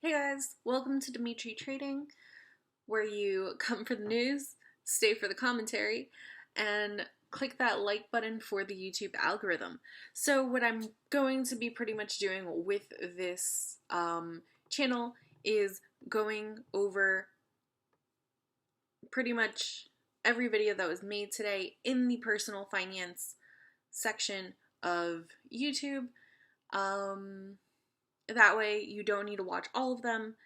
Hey guys, welcome to Dimitri Trading, where you come for the news, stay for the commentary, and click that like button for the YouTube algorithm. So what I'm going to be pretty much doing with this channel is going over pretty much every video that was made today in the personal finance section of YouTube. That way you don't need to watch all of them.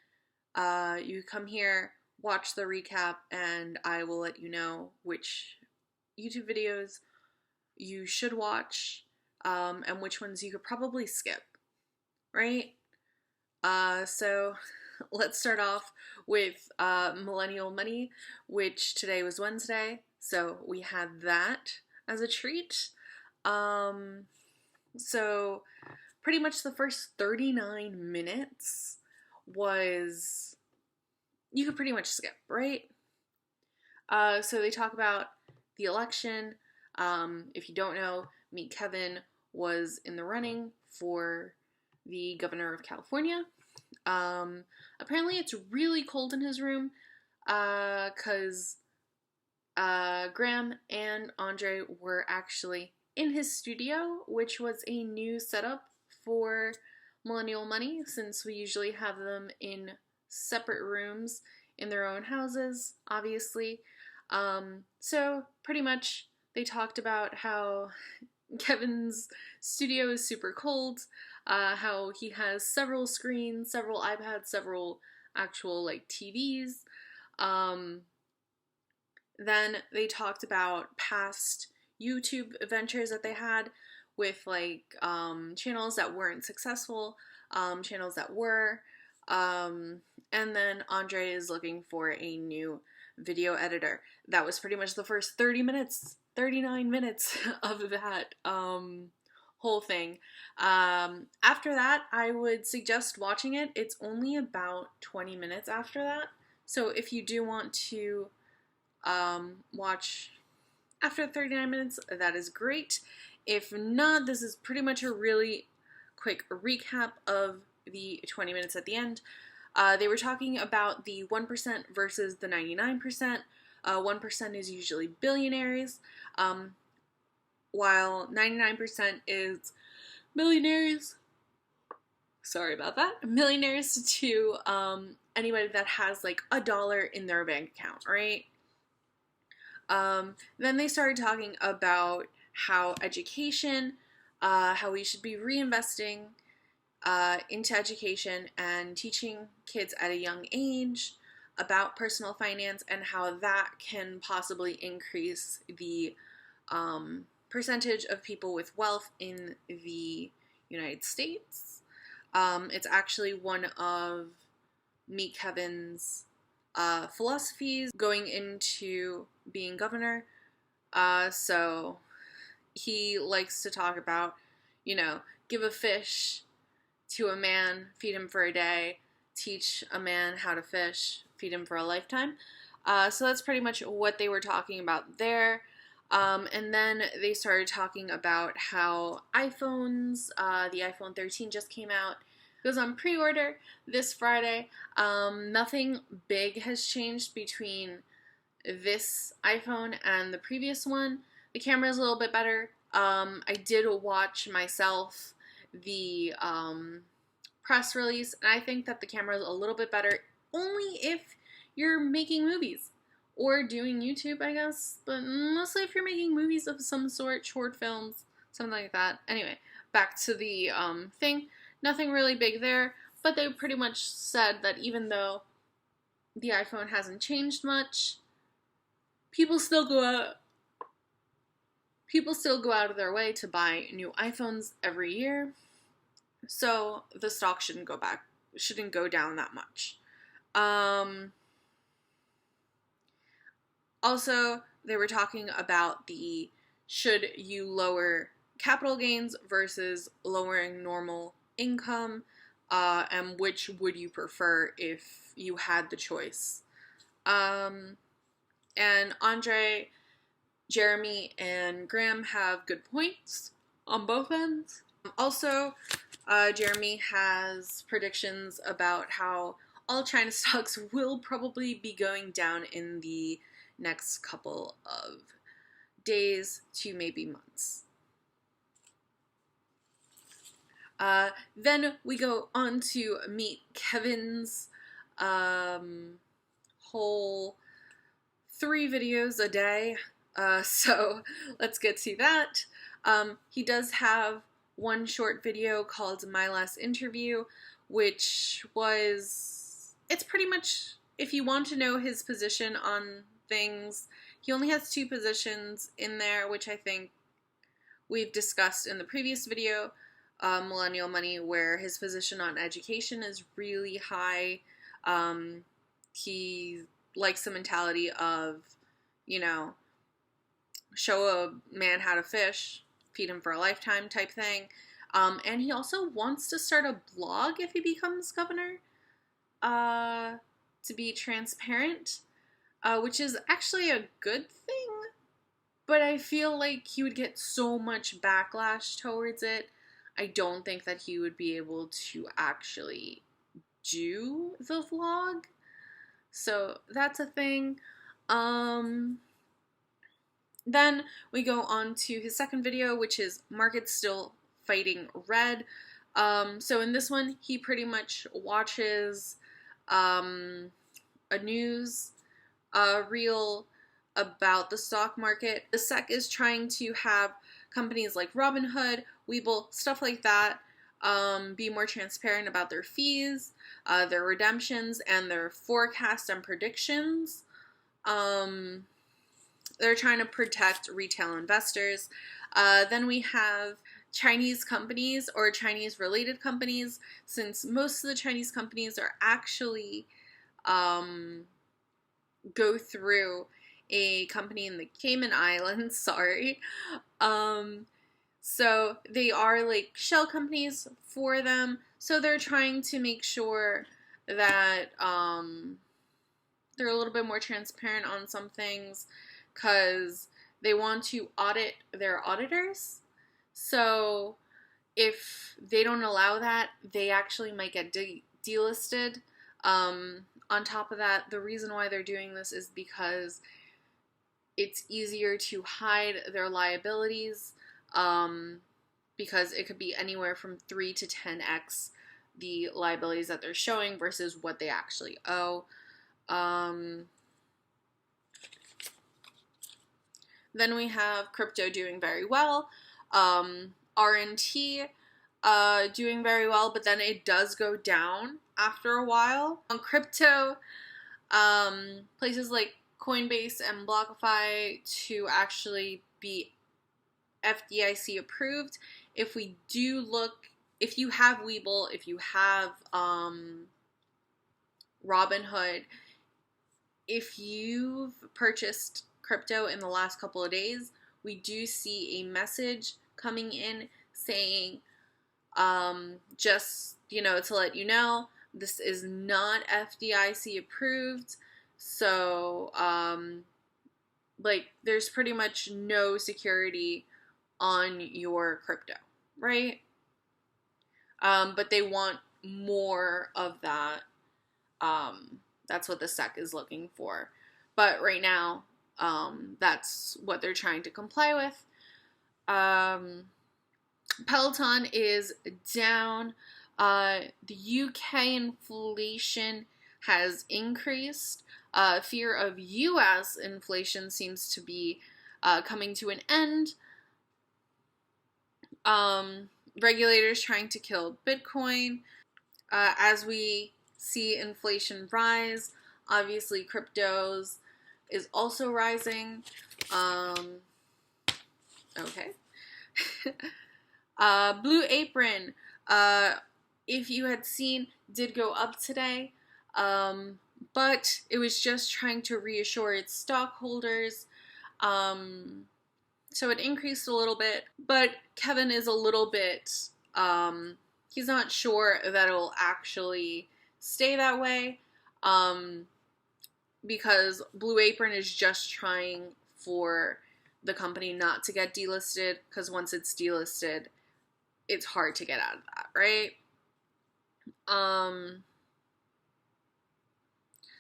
You come here, watch the recap, and I will let you know which YouTube videos you should watch, and which ones you could probably skip, right? So let's start off with Millennial Money, which today was Wednesday, so we had that as a treat. So pretty much the first 39 minutes was, you could pretty much skip, right? So they talk about the election. If you don't know, Meet Kevin was in the running for the governor of California. Apparently it's really cold in his room, because Graham and Andre were actually in his studio, which was a new setup for Millennial Money, since we usually have them in separate rooms in their own houses, obviously. So pretty much they talked about how Kevin's studio is super cold, how he has several screens, several iPads, several actual like TVs. Then they talked about past YouTube adventures that they had with like channels that weren't successful, channels that were, and then Andre is looking for a new video editor. That was pretty much the first 39 minutes of that whole thing. After that, I would suggest watching it. It's only about 20 minutes after that, so if you do want to watch after 39 minutes, that is great. If not, this is pretty much a really quick recap of the 20 minutes at the end. They were talking about the 1% versus the 99%. 1% is usually billionaires, while 99% is millionaires. Sorry about that. Millionaires to anybody that has like $1 in their bank account, right? Then they started talking about how education, how we should be reinvesting into education and teaching kids at a young age about personal finance, and how that can possibly increase the percentage of people with wealth in the United States. It's actually one of Meet Kevin's philosophies going into being governor. So he likes to talk about, give a fish to a man, feed him for a day, teach a man how to fish, feed him for a lifetime. So that's pretty much what they were talking about there. And then they started talking about how iPhones, the iPhone 13 just came out. It was on pre-order this Friday. Nothing big has changed between this iPhone and the previous one. The camera is a little bit better. I did watch myself the press release, and I think that the camera is a little bit better, only if you're making movies or doing YouTube, I guess, but mostly if you're making movies of some sort, short films, something like that. Anyway, back to the thing. Nothing really big there, but they pretty much said that even though the iPhone hasn't changed much, people still go out of their way to buy new iPhones every year, so the stock shouldn't go down that much. Also, they were talking about should you lower capital gains versus lowering normal income, and which would you prefer if you had the choice. And Andre, Jeremy, and Graham have good points on both ends. Also, Jeremy has predictions about how all China stocks will probably be going down in the next couple of days to maybe months. Then we go on to meet Kevin's whole 3 videos a day. So let's get to that. He does have one short video called My Last Interview, which was, it's pretty much, if you want to know his position on things, he only has 2 positions in there, which I think we've discussed in the previous video, Millennial Money, where his position on education is really high. He likes the mentality of, you know, show a man how to fish, feed him for a lifetime type thing. And he also wants to start a blog if he becomes governor, to be transparent, which is actually a good thing, but I feel like he would get so much backlash towards it. I don't think that he would be able to actually do the vlog. So that's a thing. Then we go on to his second video, which is Markets Still Fighting Red. So in this one, he pretty much watches a news reel about the stock market. The SEC is trying to have companies like Robinhood, Webull, stuff like that, be more transparent about their fees, their redemptions, and their forecasts and predictions. They're trying to protect retail investors. Then we have Chinese companies or Chinese-related companies, since most of the Chinese companies are actually go through a company in the Cayman Islands, sorry. So they are like shell companies for them. So they're trying to make sure that they're a little bit more transparent on some things, because they want to audit their auditors. So if they don't allow that, they actually might get delisted. On top of that, the reason why they're doing this is because it's easier to hide their liabilities, because it could be anywhere from 3 to 10x the liabilities that they're showing versus what they actually owe. Then we have crypto doing very well, RNT doing very well, but then it does go down after a while. On crypto, places like Coinbase and BlockFi to actually be FDIC approved. If we do look, if you have Webull, if you have Robinhood, if you've purchased crypto in the last couple of days, we do see a message coming in saying, just, you know, to let you know, this is not FDIC approved. So, like, there's pretty much no security on your crypto, right? But they want more of that. That's what the SEC is looking for. But right now, that's what they're trying to comply with. Peloton is down. The UK inflation has increased. Fear of US inflation seems to be coming to an end. Regulators trying to kill Bitcoin. As we see inflation rise, obviously cryptos is also rising. Okay. Blue Apron, if you had seen, did go up today, but it was just trying to reassure its stockholders. So it increased a little bit, but Kevin is a little bit, he's not sure that it'll actually stay that way, because Blue Apron is just trying for the company not to get delisted, because once it's delisted, it's hard to get out of that, right?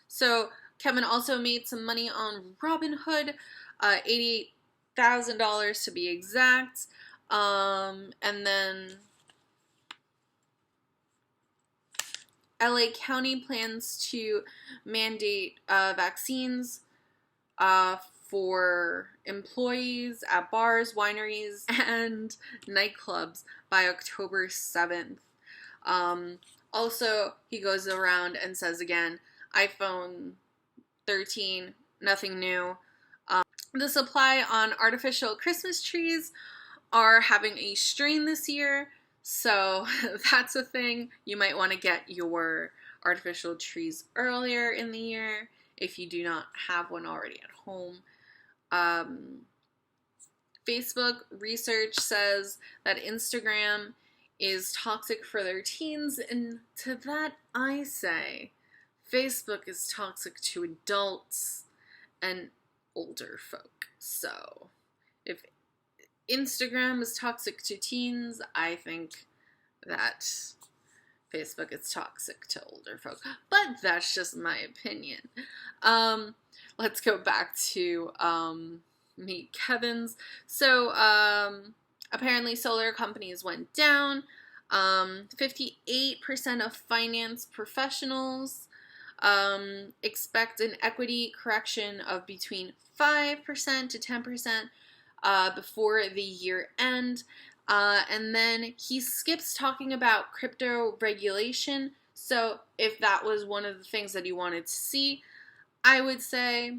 So Kevin also made some money on Robinhood, $88,000 to be exact. And then LA County plans to mandate vaccines for employees at bars, wineries, and nightclubs by October 7th. Also, he goes around and says again, iPhone 13, nothing new. The supply on artificial Christmas trees are having a strain this year, so that's a thing. You might want to get your artificial trees earlier in the year if you do not have one already at home. Facebook research says that Instagram is toxic for their teens, and to that I say, Facebook is toxic to adults and older folk. So, if Instagram is toxic to teens, I think that Facebook is toxic to older folk. But that's just my opinion. Let's go back to Meet Kevin's. So, apparently solar companies went down. 58% of finance professionals expect an equity correction of between 5% to 10% before the year end. And then he skips talking about crypto regulation. So if that was one of the things that you wanted to see, I would say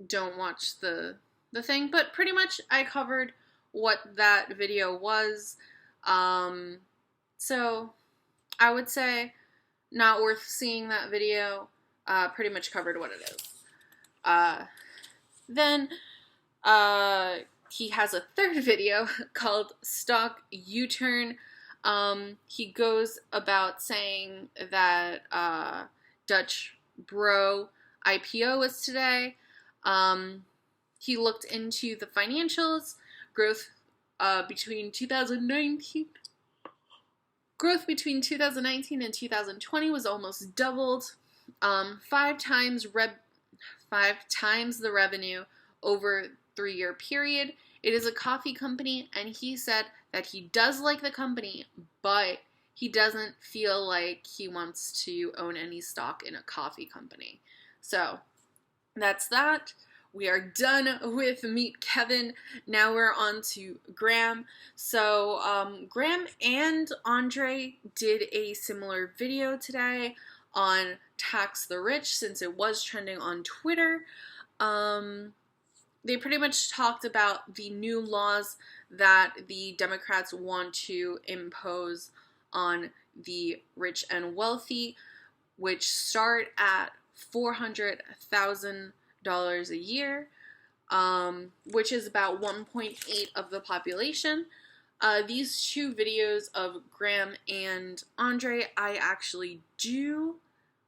don't watch the thing. But pretty much I covered what that video was. So I would say not worth seeing that video. Pretty much covered what it is. Then he has a third video called Stock U-Turn. He goes about saying that Dutch Bro IPO was today. He looked into the financials. Growth between 2019 and 2020 was almost doubled. 5 times the revenue over 3-year period. It is a coffee company, and he said that he does like the company, but he doesn't feel like he wants to own any stock in a coffee company. So that's that. We are done with Meet Kevin. Now we're on to Graham. So Graham and Andre did a similar video today on tax the rich, since it was trending on Twitter. They pretty much talked about the new laws that the Democrats want to impose on the rich and wealthy, which start at $400,000 a year, which is about 1.8 of the population. These 2 videos of Graham and Andre, I actually do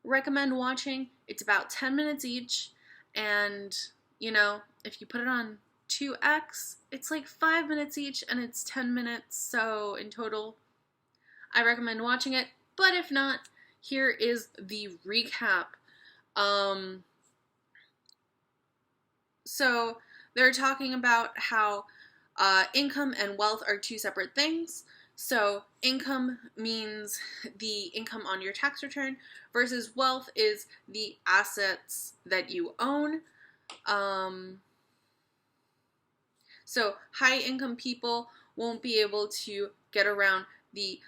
recommend watching. It's about 10 minutes each, and you know, if you put it on 2x, it's like 5 minutes each, and it's 10 minutes, so in total, I recommend watching it. But if not, here is the recap. So they're talking about how income and wealth are 2 separate things. So income means the income on your tax return, versus wealth is the assets that you own. So high income people won't be able to get around the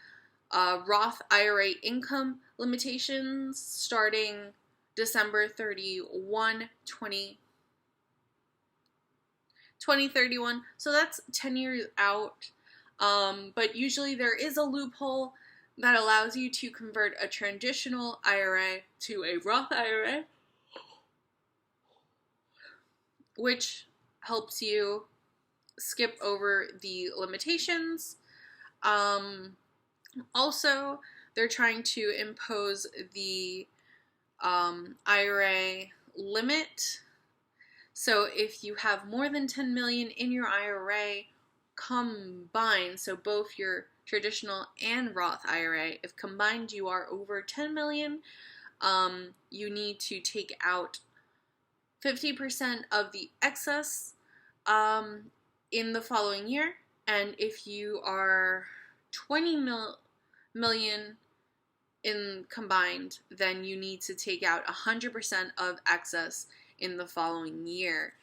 Roth IRA income limitations starting December 31, 2031. So that's 10 years out. But usually there is a loophole that allows you to convert a traditional IRA to a Roth IRA, which helps you skip over the limitations. Also, they're trying to impose the IRA limit. So if you have more than $10 million in your IRA combined, so both your traditional and Roth IRA, if combined you are over 10 million, you need to take out 50% of the excess in the following year. And if you are 20 million in combined, then you need to take out 100% of excess in the following year.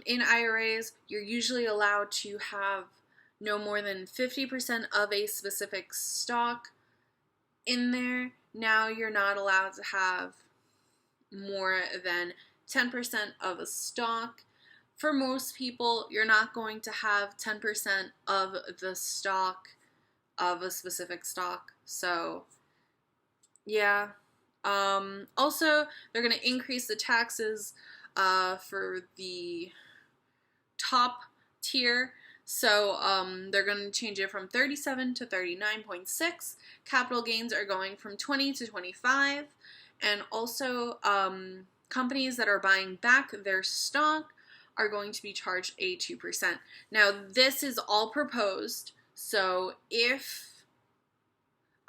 In IRAs, you're usually allowed to have no more than 50% of a specific stock in there. Now you're not allowed to have more than 10% of a stock. For most people, you're not going to have 10% of the stock of a specific stock. So, yeah. Also, they're going to increase the taxes for the top tier. So they're going to change it from 37 to 39.6. Capital gains are going from 20 to 25. And also companies that are buying back their stock are going to be charged a 2%. Now this is all proposed. So if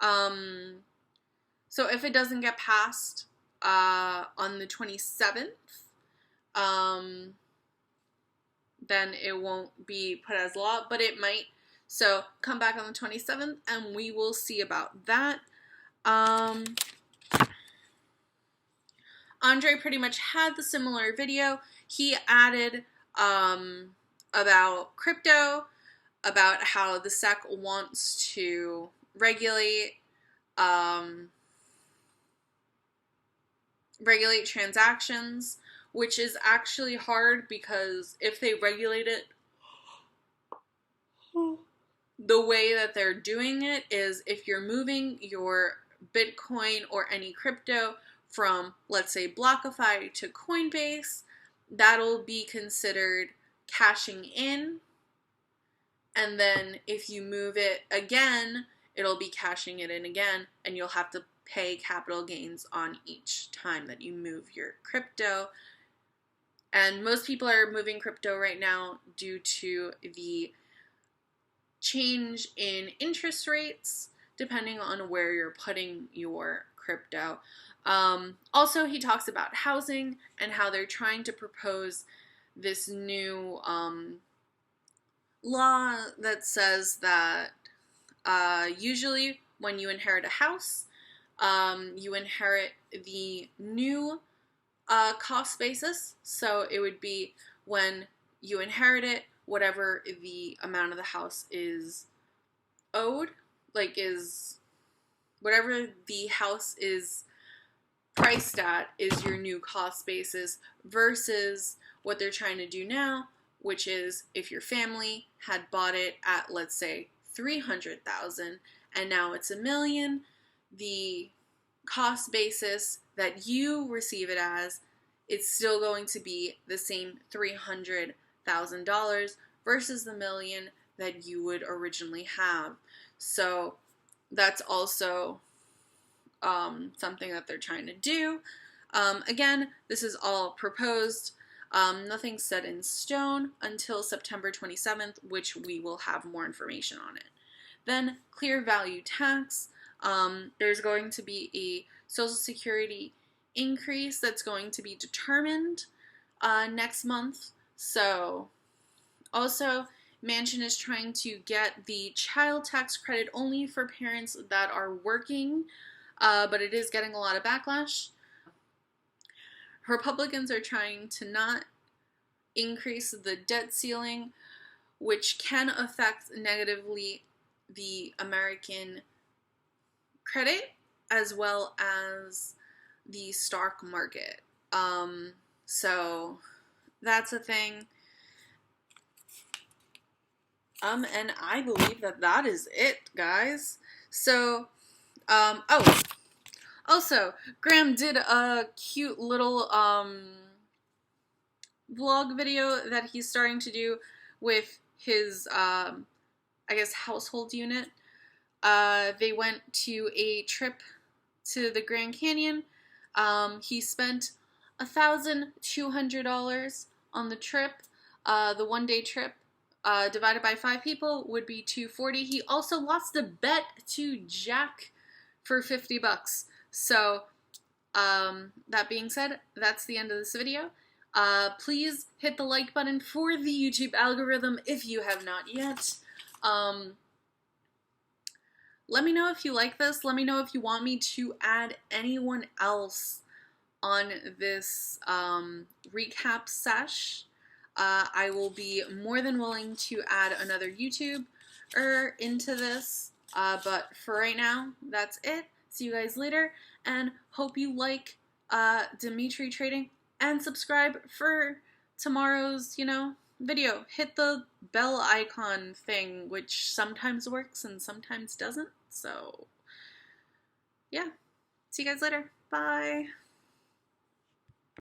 it doesn't get passed on the 27th, then it won't be put as law, but it might. So come back on the 27th and we will see about that. Andre pretty much had the similar video. He added about crypto, about how the SEC wants to regulate transactions, which is actually hard because if they regulate it, the way that they're doing it is if you're moving your Bitcoin or any crypto from, let's say, BlockFi to Coinbase, that'll be considered cashing in. And then if you move it again, it'll be cashing it in again, and you'll have to pay capital gains on each time that you move your crypto. And most people are moving crypto right now due to the change in interest rates, depending on where you're putting your crypto. Also, he talks about housing and how they're trying to propose this new law that says that usually when you inherit a house, you inherit the new cost basis. So it would be when you inherit it, whatever the amount of the house is owed, whatever the house is priced at is your new cost basis, versus what they're trying to do now, which is if your family had bought it at, let's say, $300,000 and now it's $1 million, the cost basis that you receive it as, it's still going to be the same $300,000 versus the $1 million that you would originally have. So that's also something that they're trying to do. Again, this is all proposed. Nothing's set in stone until September 27th, which we will have more information on it. Then clear value tax. There's going to be a Social Security increase that's going to be determined next month. So also, Manchin is trying to get the child tax credit only for parents that are working, but it is getting a lot of backlash. Republicans are trying to not increase the debt ceiling, which can affect negatively the American credit as well as the stock market. So that's a thing. And I believe that is it, guys. So, also, Graham did a cute little, vlog video that he's starting to do with his, I guess, household unit. They went to a trip to the Grand Canyon. He spent $1,200 on the trip, the one-day trip. divided by 5 people would be 240. He also lost a bet to Jack for 50 bucks. So, that being said, that's the end of this video. Please hit the like button for the YouTube algorithm if you have not yet. Let me know if you like this. Let me know if you want me to add anyone else on this recap sesh. I will be more than willing to add another YouTuber into this. But for right now, that's it. See you guys later, and hope you like Dimitri trading, and subscribe for tomorrow's, video. Hit the bell icon thing, which sometimes works and sometimes doesn't. So, yeah. See you guys later. Bye.